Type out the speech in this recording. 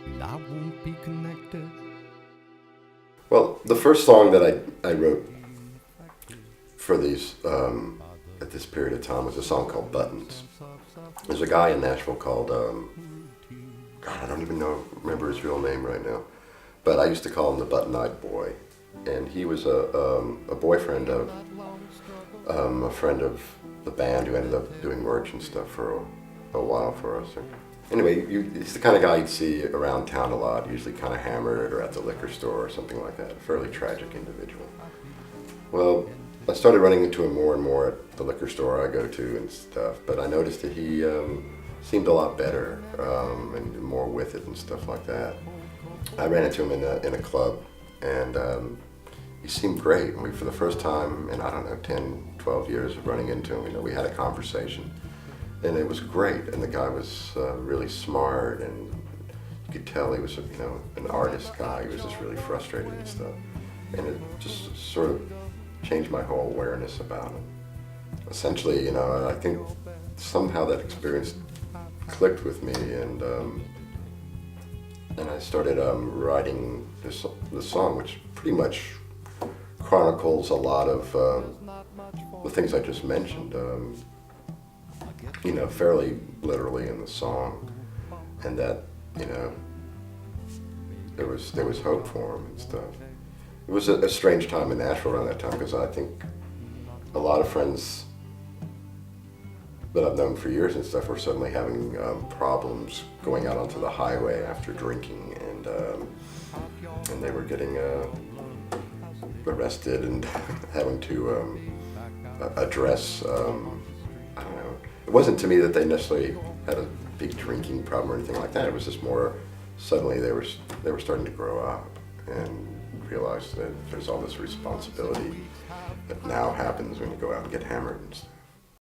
and I won't be connected. Well, the first song that I wrote for these at this period of time was a song called Buttons. There's a guy in Nashville called God, I don't even remember his real name right now, but I used to call him the Button-Eyed Boy, and he was a boyfriend of a friend of the band who ended up doing merch and stuff for a while for us. Anyway, he's the kind of guy you'd see around town a lot, usually kind of hammered or at the liquor store or something like that. A fairly tragic individual. Well, I started running into him more and more at the liquor store I go to and stuff, but I noticed that he seemed a lot better and more with it and stuff like that. I ran into him in a club, and he seemed great. And for the first time in, I don't know, 10, 12 years of running into him, we had a conversation. And it was great, and the guy was really smart, and you could tell he was, an artist guy. He was just really frustrated and stuff. And it just sort of changed my whole awareness about him. Essentially, I think somehow that experience clicked with me, and I started writing this song, which pretty much chronicles a lot of the things I just mentioned. Fairly literally in the song, and that, there was hope for him and stuff. It was a strange time in Nashville around that time, because I think a lot of friends that I've known for years and stuff were suddenly having problems going out onto the highway after drinking, and they were getting arrested and having to address, I don't know. It wasn't to me that they necessarily had a big drinking problem or anything like that. It was just more suddenly they were starting to grow up and realize that there's all this responsibility that now happens when you go out and get hammered and stuff.